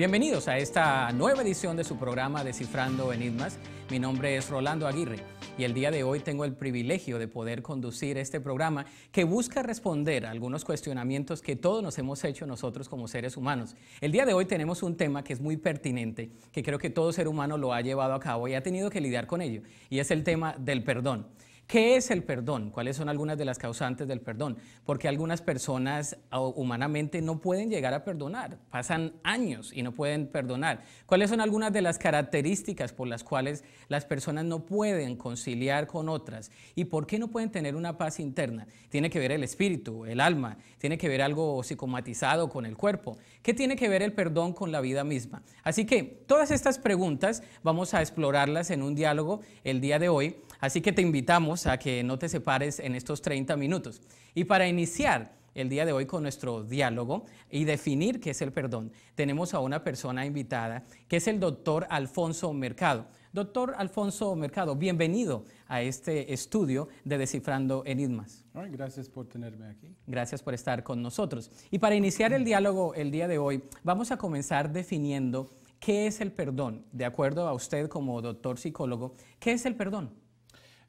Bienvenidos a esta nueva edición de su programa Descifrando Enigmas. Mi nombre es Rolando Aguirre y el día de hoy tengo el privilegio de poder conducir este programa que busca responder a algunos cuestionamientos que todos nos hemos hecho nosotros como seres humanos. El día de hoy tenemos un tema que es muy pertinente, que creo que todo ser humano lo ha llevado a cabo y ha tenido que lidiar con ello, y es el tema del perdón. ¿Qué es el perdón? ¿Cuáles son algunas de las causantes del perdón? Porque algunas personas humanamente no pueden llegar a perdonar, pasan años y no pueden perdonar. ¿Cuáles son algunas de las características por las cuales las personas no pueden conciliar con otras? ¿Y por qué no pueden tener una paz interna? Tiene que ver el espíritu, el alma, tiene que ver algo psicomatizado con el cuerpo. ¿Qué tiene que ver el perdón con la vida misma? Así que todas estas preguntas vamos a explorarlas en un diálogo el día de hoy. Así que te invitamos a que no te separes en estos 30 minutos. Y para iniciar el día de hoy con nuestro diálogo y definir qué es el perdón, tenemos a una persona invitada que es el doctor Alfonso Mercado. Doctor Alfonso Mercado, bienvenido a este estudio de Descifrando Enigmas. Gracias por tenerme aquí. Gracias por estar con nosotros. Y para iniciar el diálogo el día de hoy, vamos a comenzar definiendo qué es el perdón. De acuerdo a usted como doctor psicólogo, ¿qué es el perdón?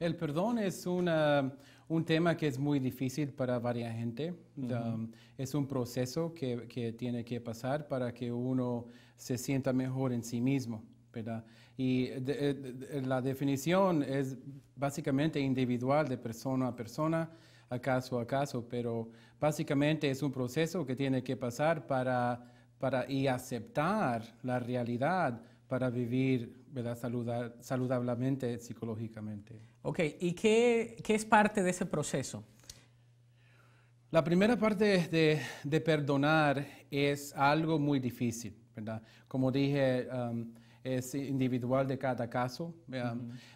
El perdón es un tema que es muy difícil para varias gente. Es un proceso que tiene que pasar para que uno se sienta mejor en sí mismo, ¿verdad? Y la definición es básicamente individual de persona a persona, a caso, pero básicamente es un proceso que tiene que pasar y aceptar la realidad para vivir, ¿verdad?, saludablemente, psicológicamente. Ok, ¿y qué es parte de ese proceso? La primera parte de perdonar es algo muy difícil, ¿verdad? Como dije, es individual de cada caso.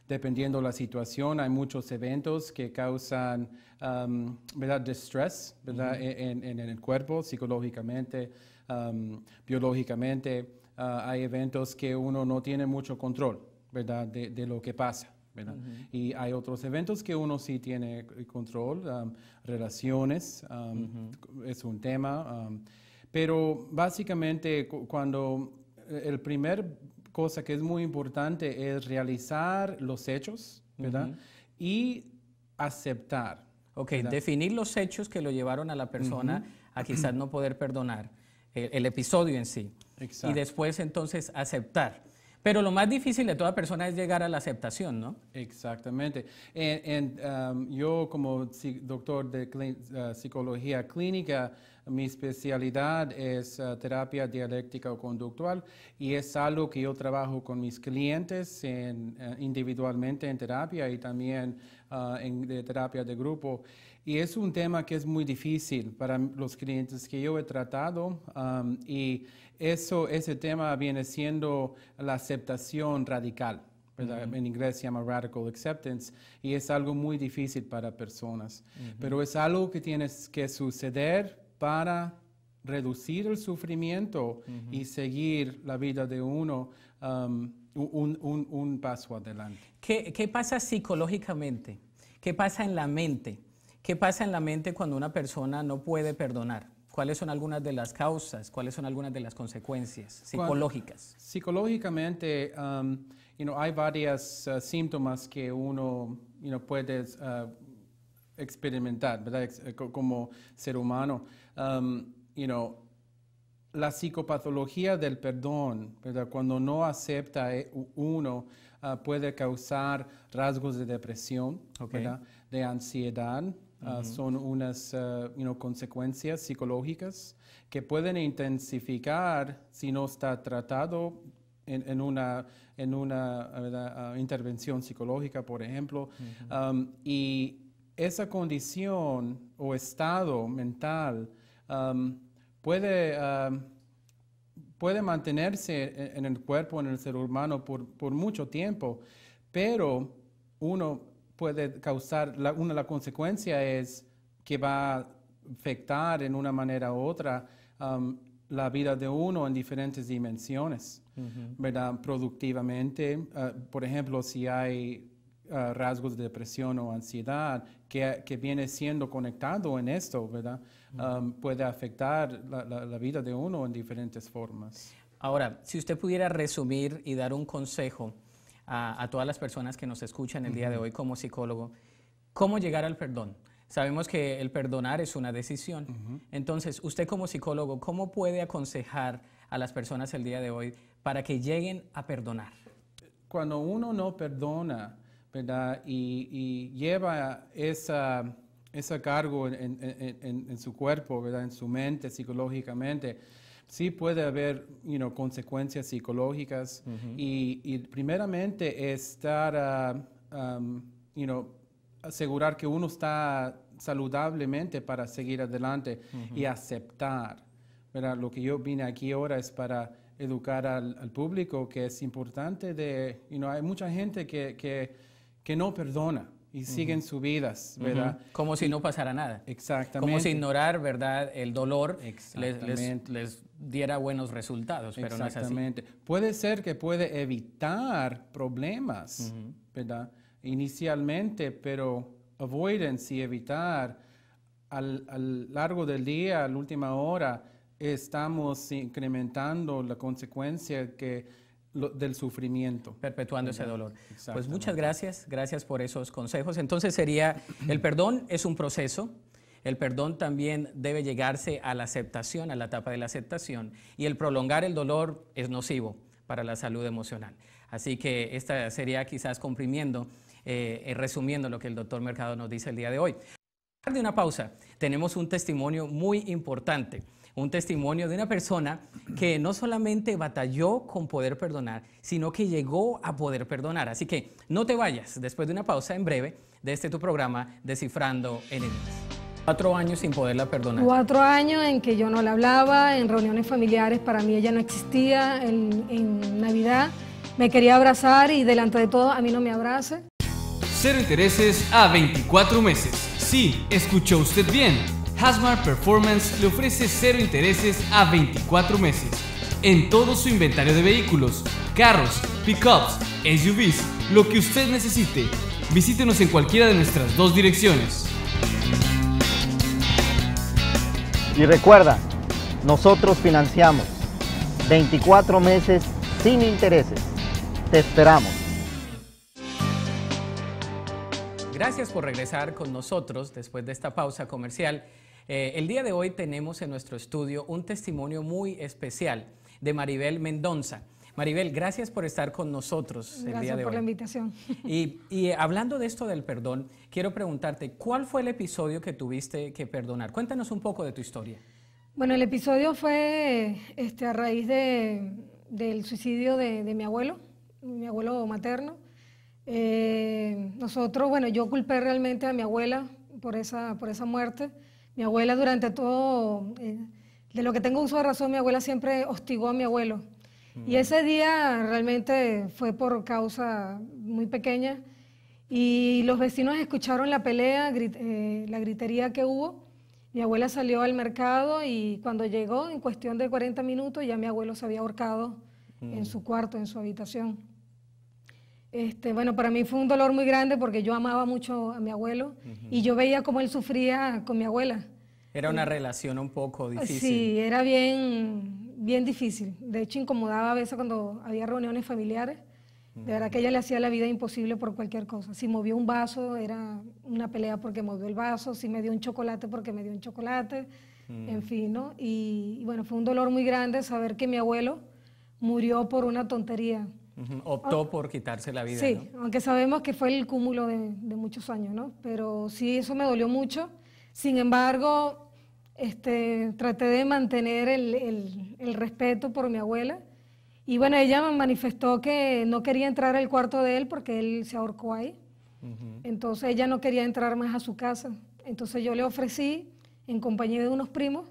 Dependiendo de la situación, hay muchos eventos que causan, ¿verdad?, distress, ¿verdad?, en el cuerpo, psicológicamente, biológicamente. Hay eventos que uno no tiene mucho control, ¿verdad?, de lo que pasa, ¿verdad? Y hay otros eventos que uno sí tiene control, relaciones, es un tema, pero básicamente cuando el primer cosa que es muy importante es realizar los hechos, ¿verdad? Y aceptar. Ok, ¿verdad? definir los hechos que lo llevaron a la persona a quizás no poder perdonar, el episodio en sí. Exacto. Y después entonces aceptar. Pero lo más difícil de toda persona es llegar a la aceptación, ¿no? Exactamente. Yo como doctor de psicología clínica, mi especialidad es terapia dialéctica o conductual, y es algo que yo trabajo con mis clientes individualmente en terapia y también de terapia de grupo. Y es un tema que es muy difícil para los clientes que yo he tratado, y ese tema viene siendo la aceptación radical, ¿verdad? En inglés se llama radical acceptance, y es algo muy difícil para personas. Pero es algo que tiene que suceder para reducir el sufrimiento y seguir la vida de uno un paso adelante. ¿Qué pasa psicológicamente? ¿Qué pasa en la mente? ¿Qué pasa en la mente cuando una persona no puede perdonar? ¿Cuáles son algunas de las causas? ¿Cuáles son algunas de las consecuencias psicológicas? Psicológicamente, hay varios síntomas que uno puede experimentar, ¿verdad? Como ser humano. La psicopatología del perdón, ¿verdad?, cuando no acepta uno, puede causar rasgos de depresión, ¿verdad?, de ansiedad. Son unas consecuencias psicológicas que pueden intensificar si no está tratado en una intervención psicológica, por ejemplo. Y esa condición o estado mental puede mantenerse en el cuerpo, en el ser humano por mucho tiempo, pero uno puede causar, la consecuencia es que va a afectar en una manera u otra la vida de uno en diferentes dimensiones, ¿verdad? Productivamente, por ejemplo, si hay rasgos de depresión o ansiedad que viene siendo conectado en esto, ¿verdad? Puede afectar la vida de uno en diferentes formas. Ahora, si usted pudiera resumir y dar un consejo a todas las personas que nos escuchan el día de hoy como psicólogo, ¿cómo llegar al perdón? Sabemos que el perdonar es una decisión. Entonces, usted como psicólogo, ¿cómo puede aconsejar a las personas el día de hoy para que lleguen a perdonar? Cuando uno no perdona, ¿verdad? Y lleva ese cargo en su cuerpo, ¿verdad? En su mente, psicológicamente, sí puede haber consecuencias psicológicas. Y primeramente estar, asegurar que uno está saludablemente para seguir adelante y aceptar, ¿verdad? Lo que yo vine aquí ahora es para educar al público que es importante hay mucha gente que no perdona y siguen sus vidas, ¿verdad? Como si no pasara nada. Exactamente. Como si ignorar, ¿verdad?, el dolor les diera buenos resultados, pero no es así. Exactamente. Puede ser que puede evitar problemas, ¿verdad? Inicialmente, pero avoidance y evitar al largo del día, a la última hora, estamos incrementando la consecuencia del sufrimiento. Perpetuando ese dolor. Pues muchas gracias, gracias por esos consejos. Entonces sería, el perdón es un proceso, el perdón también debe llegarse a la aceptación, a la etapa de la aceptación, y el prolongar el dolor es nocivo para la salud emocional. Así que esta sería quizás comprimiendo, resumiendo lo que el doctor Mercado nos dice el día de hoy. De una pausa, tenemos un testimonio muy importante. Un testimonio de una persona que no solamente batalló con poder perdonar, sino que llegó a poder perdonar. Así que no te vayas, después de una pausa en breve de tu programa Descifrando Enigmas. 4 años sin poderla perdonar. 4 años en que yo no la hablaba, en reuniones familiares para mí ella no existía, en Navidad me quería abrazar y delante de todo a mí no me abrace. Cero intereses a 24 meses. Sí, escuchó usted bien. Hasmar Performance le ofrece 0 intereses a 24 meses en todo su inventario de vehículos, carros, pickups, SUVs, lo que usted necesite. Visítenos en cualquiera de nuestras 2 direcciones. Y recuerda, nosotros financiamos 24 meses sin intereses. Te esperamos. Gracias por regresar con nosotros después de esta pausa comercial. El día de hoy tenemos en nuestro estudio un testimonio muy especial de Maribel Mendonza. Maribel, gracias por estar con nosotros el día de hoy. Gracias por la invitación. Y hablando de esto del perdón, quiero preguntarte, ¿cuál fue el episodio que tuviste que perdonar? Cuéntanos un poco de tu historia. Bueno, el episodio fue a raíz del suicidio de mi abuelo materno. Yo culpé realmente a mi abuela por esa muerte. Mi abuela durante todo, de lo que tengo uso de razón, mi abuela siempre hostigó a mi abuelo. Y ese día realmente fue por causa muy pequeña y los vecinos escucharon la pelea, la gritería que hubo. Mi abuela salió al mercado y cuando llegó, en cuestión de 40 minutos, ya mi abuelo se había ahorcado en su cuarto, en su habitación. Para mí fue un dolor muy grande porque yo amaba mucho a mi abuelo y yo veía cómo él sufría con mi abuela. Era una relación un poco difícil. Sí, era bien difícil. De hecho, incomodaba a veces cuando había reuniones familiares. De verdad que ella le hacía la vida imposible por cualquier cosa. Si movió un vaso, era una pelea porque movió el vaso. Si me dio un chocolate, porque me dio un chocolate. En fin, ¿no? Y bueno, fue un dolor muy grande saber que mi abuelo murió por una tontería. Optó por quitarse la vida. Sí, ¿no? aunque sabemos que fue el cúmulo de muchos años, ¿no? Pero sí, eso me dolió mucho. Sin embargo, traté de mantener el respeto por mi abuela. Y bueno, ella me manifestó que no quería entrar al cuarto de él porque él se ahorcó ahí. Entonces ella no quería entrar más a su casa. Entonces yo le ofrecí, en compañía de unos primos,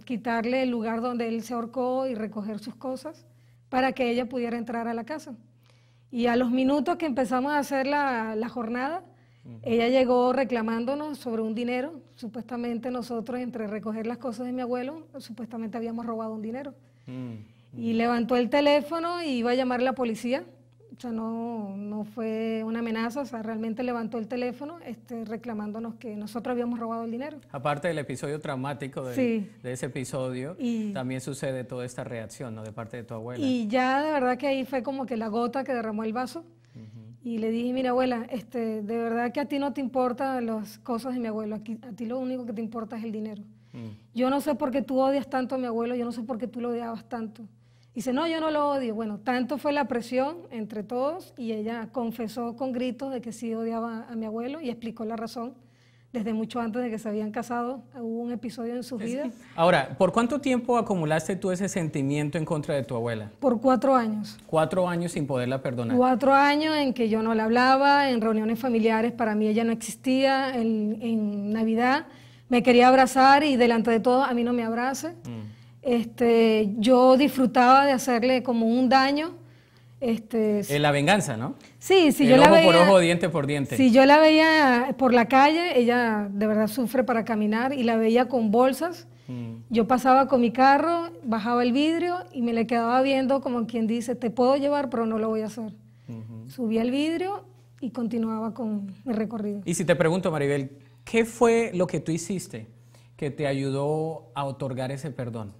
quitarle el lugar donde él se ahorcó y recoger sus cosas para que ella pudiera entrar a la casa. Y a los minutos que empezamos a hacer la jornada, ella llegó reclamándonos sobre un dinero. Supuestamente nosotros, entre recoger las cosas de mi abuelo, supuestamente habíamos robado un dinero. Y levantó el teléfono y iba a llamar a la policía O sea, no fue una amenaza, o sea, realmente levantó el teléfono reclamándonos que nosotros habíamos robado el dinero. Aparte del episodio traumático de ese episodio, también sucede toda esta reacción, ¿no?, de parte de tu abuela. Y ya de verdad que ahí fue como que la gota que derramó el vaso. Y le dije, mira abuela, de verdad que a ti no te importan las cosas de mi abuelo, a ti lo único que te importa es el dinero. Yo no sé por qué tú odias tanto a mi abuelo, yo no sé por qué tú lo odiabas tanto. Dice, no, yo no lo odio. Bueno, tanto fue la presión entre todos y ella confesó con gritos de que sí odiaba a mi abuelo y explicó la razón. Desde mucho antes de que se habían casado, hubo un episodio en su vida. Ahora, ¿por cuánto tiempo acumulaste tú ese sentimiento en contra de tu abuela? Por 4 años. 4 años sin poderla perdonar. 4 años en que yo no la hablaba, en reuniones familiares para mí ella no existía, en Navidad me quería abrazar y delante de todos a mí no me abrace. Yo disfrutaba de hacerle como un daño. La venganza, ¿no? Sí, si el yo la ojo veía, por ojo, diente por diente. Si yo la veía por la calle, ella de verdad sufre para caminar y la veía con bolsas. Yo pasaba con mi carro, bajaba el vidrio y me le quedaba viendo como quien dice, te puedo llevar, pero no lo voy a hacer. Subía el vidrio y continuaba con mi recorrido. Y si te pregunto, Maribel, ¿qué fue lo que tú hiciste que te ayudó a otorgar ese perdón?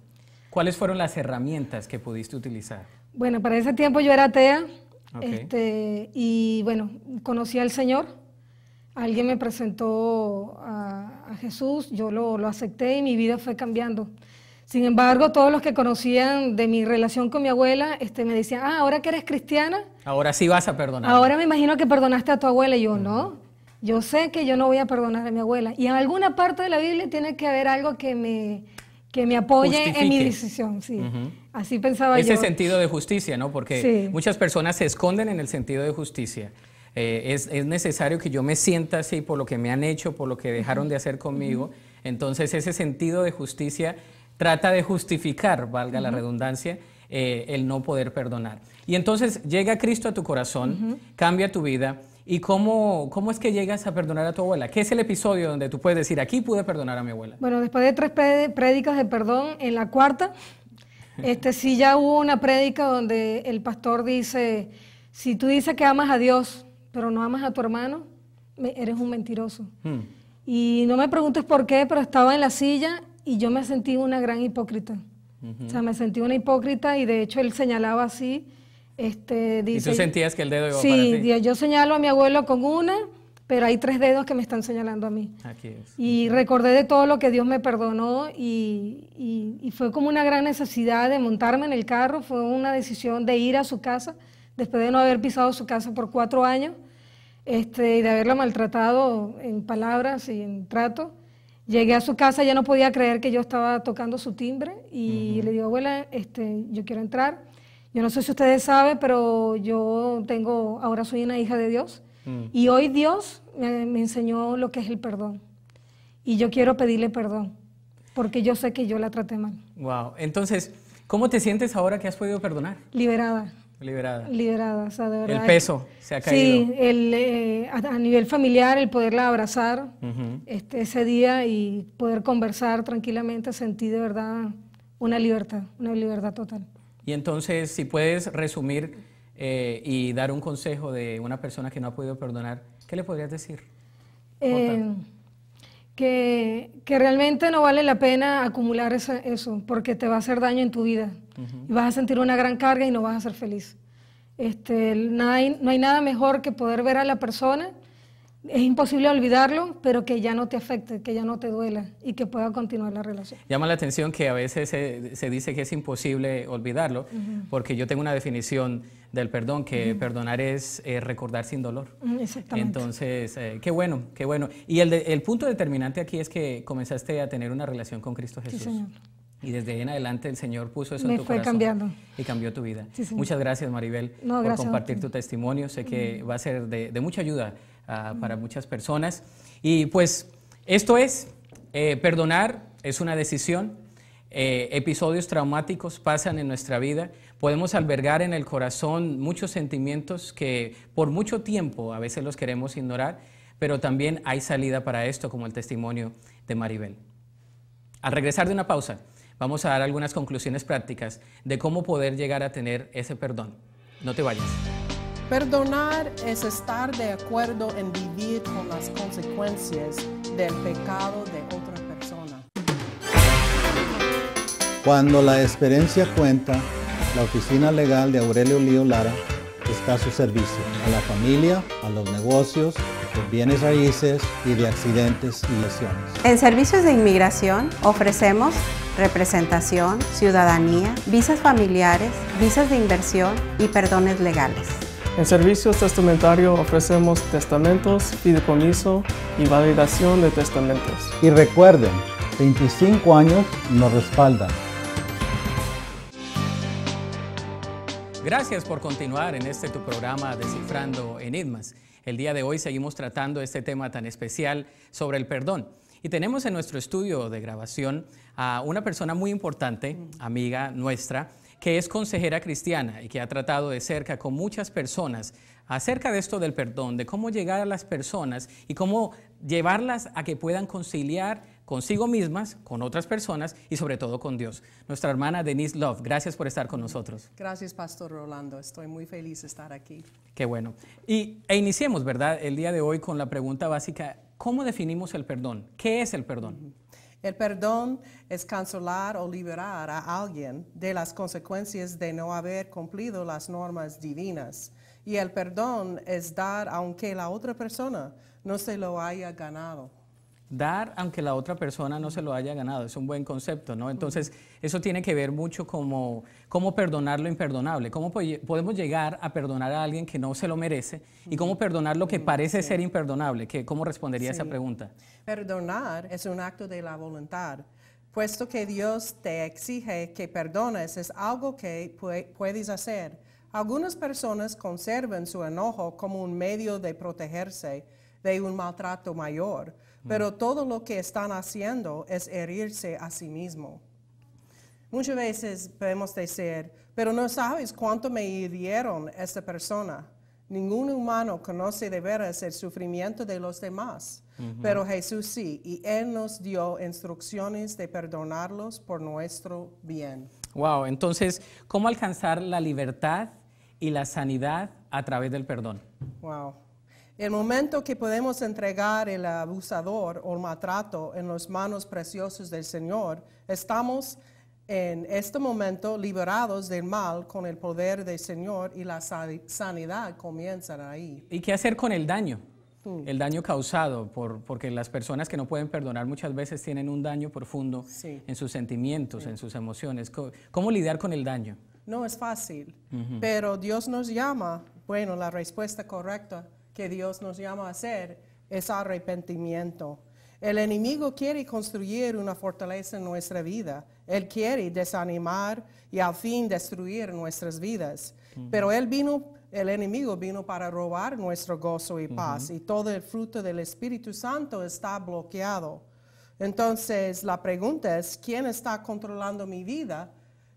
¿Cuáles fueron las herramientas que pudiste utilizar? Bueno, para ese tiempo yo era atea, Okay. y bueno, conocí al Señor. Alguien me presentó a Jesús, yo lo acepté y mi vida fue cambiando. Sin embargo, todos los que conocían de mi relación con mi abuela me decían, ahora que eres cristiana. Ahora sí vas a perdonar. Ahora me imagino que perdonaste a tu abuela. Y yo, no, yo sé que yo no voy a perdonar a mi abuela. Y en alguna parte de la Biblia tiene que haber algo que me apoye Justifique en mi decisión. Sí. Así pensaba yo. Ese sentido de justicia, ¿no? Porque muchas personas se esconden en el sentido de justicia. Es necesario que yo me sienta así por lo que me han hecho, por lo que dejaron de hacer conmigo. Entonces ese sentido de justicia trata de justificar, valga la redundancia, el no poder perdonar. Y entonces llega Cristo a tu corazón, cambia tu vida. ¿Y cómo es que llegas a perdonar a tu abuela? ¿Qué es el episodio donde tú puedes decir, aquí pude perdonar a mi abuela? Bueno, después de 3 prédicas de perdón, en la cuarta, sí ya hubo una prédica donde el pastor dice, si tú dices que amas a Dios, pero no amas a tu hermano, eres un mentiroso. Y no me preguntes por qué, pero estaba en la silla y yo me sentí una gran hipócrita. O sea, me sentí una hipócrita y de hecho él señalaba así. Dice, ¿y tú sentías que el dedo iba sí, para ti? Sí, yo señalo a mi abuelo con una, pero hay 3 dedos que me están señalando a mí. Aquí es. Y recordé de todo lo que Dios me perdonó y fue como una gran necesidad de montarme en el carro, fue una decisión de ir a su casa, después de no haber pisado su casa por 4 años, y de haberla maltratado en palabras y en trato. Llegué a su casa, ya no podía creer que yo estaba tocando su timbre y le digo, abuela, yo quiero entrar. Yo no sé si ustedes saben, pero ahora soy una hija de Dios. Y hoy Dios me enseñó lo que es el perdón. Y yo quiero pedirle perdón, porque yo sé que yo la traté mal. Wow. Entonces, ¿cómo te sientes ahora que has podido perdonar? Liberada. Liberada. Liberada, o sea, de verdad. El peso se ha caído. Sí, a nivel familiar, el poderla abrazar ese día y poder conversar tranquilamente, sentí de verdad una libertad total. Y entonces, si puedes resumir y dar un consejo de una persona que no ha podido perdonar, ¿qué le podrías decir? Que realmente no vale la pena acumular eso, porque te va a hacer daño en tu vida. Y vas a sentir una gran carga y no vas a ser feliz. No hay nada mejor que poder ver a la persona. Es imposible olvidarlo, pero que ya no te afecte, que ya no te duela y que pueda continuar la relación. Llama la atención que a veces se dice que es imposible olvidarlo, porque yo tengo una definición del perdón, que perdonar es recordar sin dolor. Exactamente. Entonces, qué bueno, qué bueno. Y el punto determinante aquí es que comenzaste a tener una relación con Cristo Jesús. Sí, Señor. Y desde ahí en adelante el Señor puso eso en tu corazón. Me fue cambiando. Y cambió tu vida. Sí, muchas gracias, Maribel, por compartir tu testimonio. Sé que va a ser de mucha ayuda para muchas personas. Y pues esto es, perdonar es una decisión. Episodios traumáticos pasan en nuestra vida. Podemos albergar en el corazón muchos sentimientos que por mucho tiempo a veces los queremos ignorar, pero también hay salida para esto, como el testimonio de Maribel. Al regresar de una pausa, vamos a dar algunas conclusiones prácticas de cómo poder llegar a tener ese perdón. No te vayas. Perdonar es estar de acuerdo en vivir con las consecuencias del pecado de otra persona. Cuando la experiencia cuenta, la Oficina Legal de Aurelio Lío Lara está a su servicio, a la familia, a los negocios, de bienes raíces y de accidentes y lesiones. En Servicios de Inmigración ofrecemos representación, ciudadanía, visas familiares, visas de inversión y perdones legales. En Servicios Testamentarios ofrecemos testamentos, fideicomiso y validación de testamentos. Y recuerden, 25 años nos respaldan. Gracias por continuar en este tu programa Descifrando Enigmas. El día de hoy seguimos tratando este tema tan especial sobre el perdón. Y tenemos en nuestro estudio de grabación a una persona muy importante, amiga nuestra, que es consejera cristiana y que ha tratado de cerca con muchas personas acerca de esto del perdón, de cómo llegar a las personas y cómo llevarlas a que puedan conciliar consigo mismas, con otras personas y sobre todo con Dios. Nuestra hermana Denise Love, gracias por estar con nosotros. Gracias, Pastor Rolando. Estoy muy feliz de estar aquí. Qué bueno. Iniciemos, ¿verdad?, el día de hoy con la pregunta básica, ¿cómo definimos el perdón? ¿Qué es el perdón? El perdón es cancelar o liberar a alguien de las consecuencias de no haber cumplido las normas divinas. Y el perdón es dar aunque la otra persona no se lo haya ganado. Dar aunque la otra persona no se lo haya ganado, es un buen concepto, ¿no? Entonces, eso tiene que ver mucho como cómo perdonar lo imperdonable, cómo podemos llegar a perdonar a alguien que no se lo merece y cómo perdonar lo que parece ser imperdonable. ¿Cómo respondería esa pregunta? Perdonar es un acto de la voluntad. Puesto que Dios te exige que perdones, es algo que puedes hacer. Algunas personas conservan su enojo como un medio de protegerse de un maltrato mayor, pero todo lo que están haciendo es herirse a sí mismo. Muchas veces podemos decir, pero no sabes cuánto me hirieron esta persona. Ningún humano conoce de veras el sufrimiento de los demás, pero Jesús sí, y Él nos dio instrucciones de perdonarlos por nuestro bien. Wow, entonces, ¿cómo alcanzar la libertad y la sanidad a través del perdón? Wow. El momento que podemos entregar el abusador o el maltrato en las manos preciosas del Señor, estamos en este momento liberados del mal con el poder del Señor y la sanidad comienza ahí. ¿Y qué hacer con el daño? El daño causado, porque las personas que no pueden perdonar muchas veces tienen un daño profundo en sus sentimientos, en sus emociones. ¿Cómo lidiar con el daño? No es fácil, pero Dios nos llama, bueno, la respuesta correcta que Dios nos llama a hacer es arrepentimiento. El enemigo quiere construir una fortaleza en nuestra vida. Él quiere desanimar y al fin destruir nuestras vidas. Pero el enemigo vino para robar nuestro gozo y paz y todo el fruto del Espíritu Santo está bloqueado. Entonces la pregunta es, ¿quién está controlando mi vida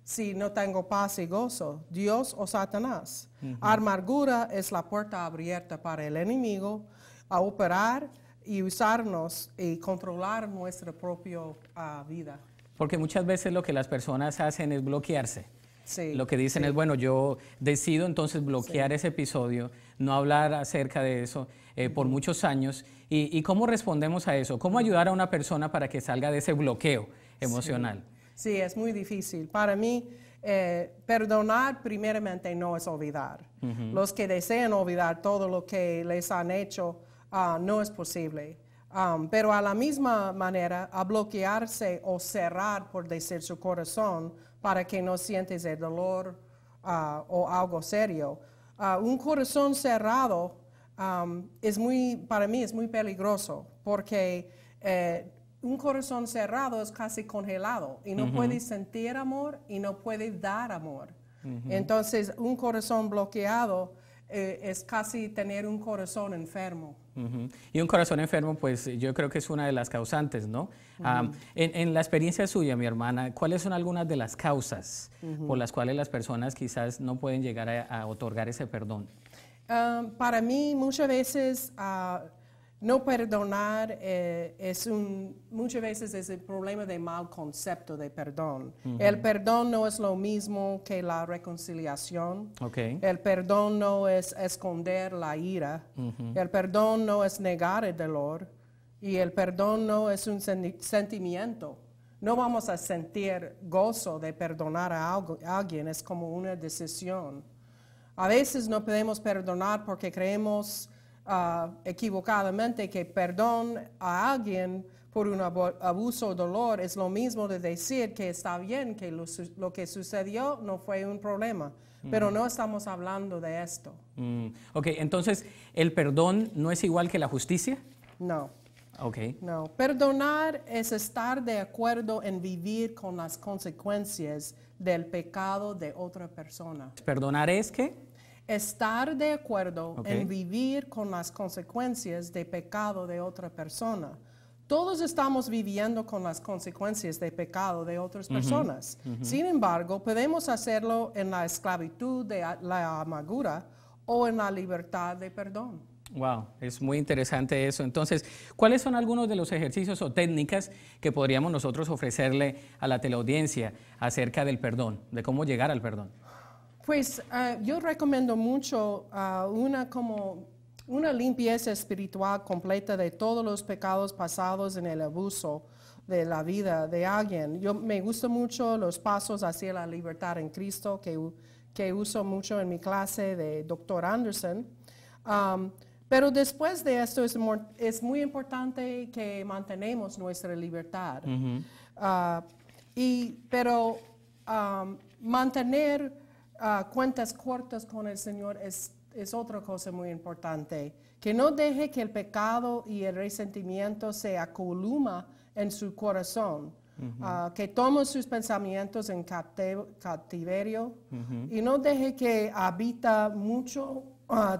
si no tengo paz y gozo? ¿Dios o Satanás? Amargura es la puerta abierta para el enemigo a operar y usarnos y controlar nuestra propia vida. Porque muchas veces lo que las personas hacen es bloquearse. Sí, lo que dicen es, bueno, yo decido entonces bloquear ese episodio, no hablar acerca de eso por muchos años. ¿Y cómo respondemos a eso? ¿Cómo ayudar a una persona para que salga de ese bloqueo emocional? Sí, es muy difícil. Para mí, perdonar primeramente no es olvidar. Los que desean olvidar todo lo que les han hecho, no es posible. Pero a la misma manera, a bloquearse o cerrar, por decir, su corazón para que no sientes el dolor o algo serio. Un corazón cerrado para mí es muy peligroso porque un corazón cerrado es casi congelado y no puede sentir amor y no puede dar amor. Entonces, un corazón bloqueado es casi tener un corazón enfermo. Y un corazón enfermo, pues yo creo que es una de las causantes, ¿no? En la experiencia suya, mi hermana, ¿cuáles son algunas de las causas por las cuales las personas quizás no pueden llegar a otorgar ese perdón? Para mí, muchas veces No perdonar muchas veces es el problema de mal concepto de perdón. El perdón no es lo mismo que la reconciliación. El perdón no es esconder la ira. El perdón no es negar el dolor. Y el perdón no es un sentimiento. No vamos a sentir gozo de perdonar a alguien, es como una decisión. A veces no podemos perdonar porque creemos equivocadamente que perdón a alguien por un abuso o dolor es lo mismo de decir que está bien, que lo que sucedió no fue un problema. Pero no estamos hablando de esto. Ok, entonces, ¿el perdón no es igual que la justicia? No. Okay. No, perdonar es estar de acuerdo en vivir con las consecuencias del pecado de otra persona. ¿Perdonar es qué? Estar de acuerdo en vivir con las consecuencias del pecado de otra persona. Todos estamos viviendo con las consecuencias del pecado de otras personas. Sin embargo, podemos hacerlo en la esclavitud de la amargura o en la libertad de perdón. Wow, es muy interesante eso. Entonces, ¿cuáles son algunos de los ejercicios o técnicas que podríamos nosotros ofrecerle a la teleaudiencia acerca del perdón, de cómo llegar al perdón? Pues yo recomiendo mucho una limpieza espiritual completa de todos los pecados pasados en el abuso de la vida de alguien. Me gustan mucho los pasos hacia la libertad en Cristo que uso mucho en mi clase de Dr. Anderson. Pero después de esto es muy importante que mantenemos nuestra libertad. Pero mantener cuentas cortas con el Señor es otra cosa muy importante. Que no deje que el pecado y el resentimiento se acoluma en su corazón. Que tome sus pensamientos en cautiverio y no deje que habita mucho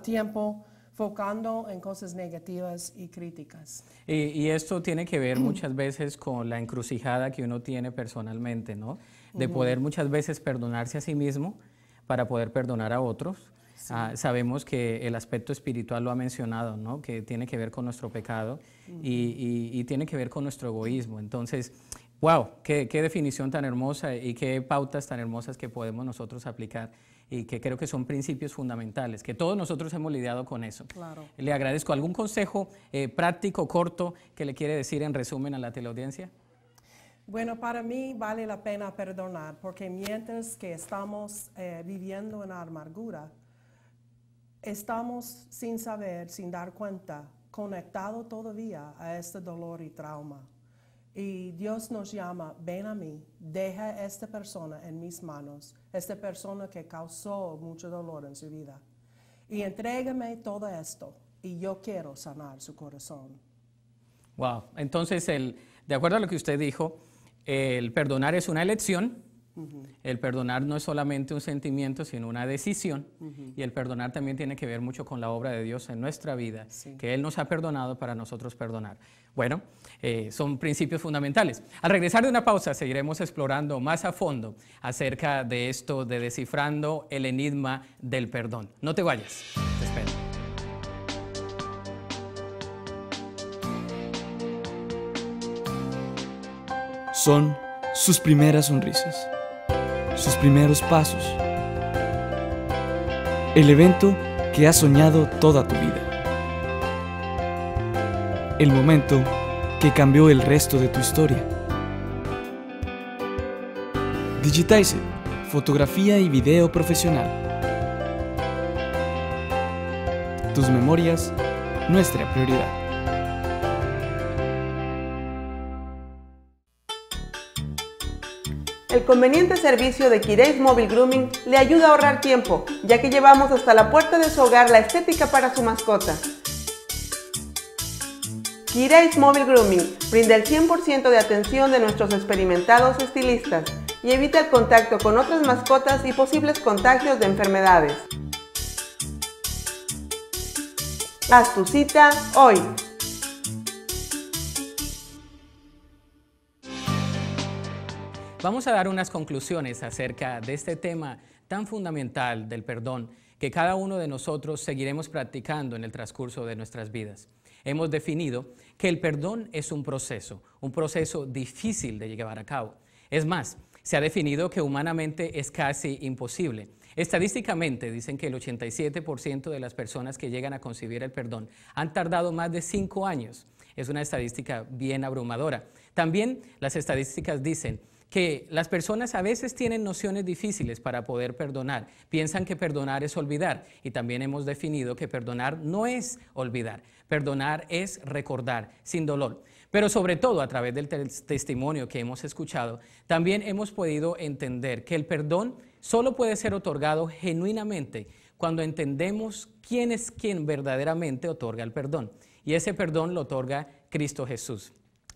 tiempo enfocando en cosas negativas y críticas. Y esto tiene que ver muchas veces con la encrucijada que uno tiene personalmente, ¿no? De poder muchas veces perdonarse a sí mismo para poder perdonar a otros. Sí. Sabemos que el aspecto espiritual lo ha mencionado, ¿no? Que tiene que ver con nuestro pecado y tiene que ver con nuestro egoísmo. Entonces, wow, qué definición tan hermosa y qué pautas tan hermosas que podemos nosotros aplicar y que creo que son principios fundamentales, que todos nosotros hemos lidiado con eso. Claro. Le agradezco. ¿Algún consejo práctico, corto, que le quiere decir en resumen a la teleaudiencia? Bueno, para mí vale la pena perdonar, porque mientras que estamos viviendo en amargura, estamos sin saber, sin dar cuenta, conectados todavía a este dolor y trauma. Y Dios nos llama, ven a mí, deja a esta persona en mis manos, esta persona que causó mucho dolor en su vida. Y entrégame todo esto, y yo quiero sanar su corazón. Wow, entonces, de acuerdo a lo que usted dijo, el perdonar es una elección, el perdonar no es solamente un sentimiento, sino una decisión, y el perdonar también tiene que ver mucho con la obra de Dios en nuestra vida, que Él nos ha perdonado para nosotros perdonar. Bueno, son principios fundamentales. Al regresar de una pausa, seguiremos explorando más a fondo acerca de esto, de descifrando el enigma del perdón. No te vayas, te espero. Son sus primeras sonrisas, sus primeros pasos, el evento que has soñado toda tu vida, el momento que cambió el resto de tu historia. Digitize, fotografía y video profesional. Tus memorias, nuestra prioridad. El conveniente servicio de Kireis Mobile Grooming le ayuda a ahorrar tiempo, ya que llevamos hasta la puerta de su hogar la estética para su mascota. Kireis Mobile Grooming brinda el 100% de atención de nuestros experimentados estilistas y evita el contacto con otras mascotas y posibles contagios de enfermedades. Haz tu cita hoy. Vamos a dar unas conclusiones acerca de este tema tan fundamental del perdón que cada uno de nosotros seguiremos practicando en el transcurso de nuestras vidas. hemos definido que el perdón es un proceso difícil de llevar a cabo. Es más, se ha definido que humanamente es casi imposible. Estadísticamente dicen que el 87% de las personas que llegan a concebir el perdón han tardado más de 5 años. Es una estadística bien abrumadora. También las estadísticas dicen que las personas a veces tienen nociones difíciles para poder perdonar. Piensan que perdonar es olvidar, y también hemos definido que perdonar no es olvidar. Perdonar es recordar sin dolor. Pero sobre todo a través del testimonio que hemos escuchado, también hemos podido entender que el perdón solo puede ser otorgado genuinamente cuando entendemos quién es quien verdaderamente otorga el perdón. Y ese perdón lo otorga Cristo Jesús.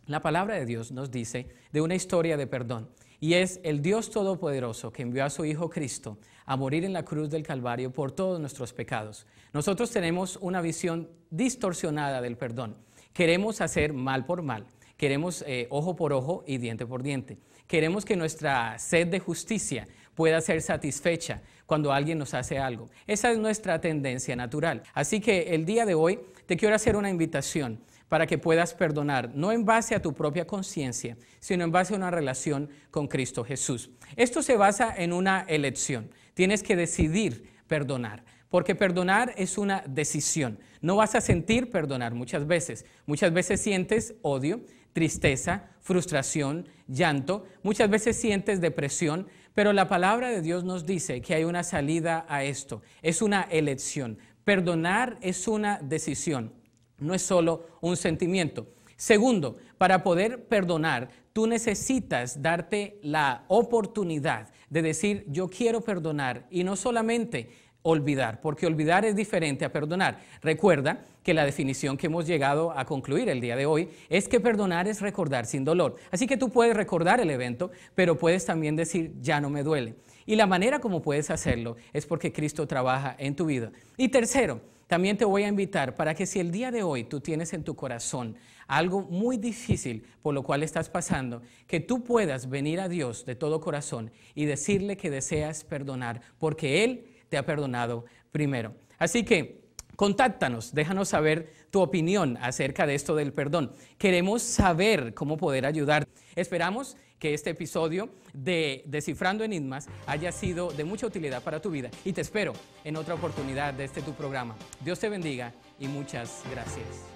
La palabra de Dios nos dice de una historia de perdón, y es el Dios Todopoderoso que envió a su Hijo Cristo a morir en la cruz del Calvario por todos nuestros pecados. Nosotros tenemos una visión distorsionada del perdón. Queremos hacer mal por mal, queremos ojo por ojo y diente por diente. Queremos que nuestra sed de justicia pueda ser satisfecha cuando alguien nos hace algo. Esa es nuestra tendencia natural. Así que el día de hoy te quiero hacer una invitación para que puedas perdonar, no en base a tu propia conciencia, sino en base a una relación con Cristo Jesús. Esto se basa en una elección. Tienes que decidir perdonar, porque perdonar es una decisión. No vas a sentir perdonar muchas veces. Muchas veces sientes odio, tristeza, frustración, llanto. Muchas veces sientes depresión, pero la palabra de Dios nos dice que hay una salida a esto. Es una elección. Perdonar es una decisión. No es solo un sentimiento. Segundo, para poder perdonar, tú necesitas darte la oportunidad de decir, yo quiero perdonar, y no solamente olvidar, porque olvidar es diferente a perdonar. Recuerda que la definición que hemos llegado a concluir el día de hoy es que perdonar es recordar sin dolor. Así que tú puedes recordar el evento, pero puedes también decir, ya no me duele. Y la manera como puedes hacerlo es porque Cristo trabaja en tu vida. Y tercero, también te voy a invitar para que si el día de hoy tú tienes en tu corazón algo muy difícil por lo cual estás pasando, que tú puedas venir a Dios de todo corazón y decirle que deseas perdonar, porque Él te ha perdonado primero. Así que contáctanos, déjanos saber tu opinión acerca de esto del perdón. Queremos saber cómo poder ayudar. Esperamos que este episodio de Descifrando Enigmas haya sido de mucha utilidad para tu vida, y te espero en otra oportunidad de tu programa. Dios te bendiga y muchas gracias.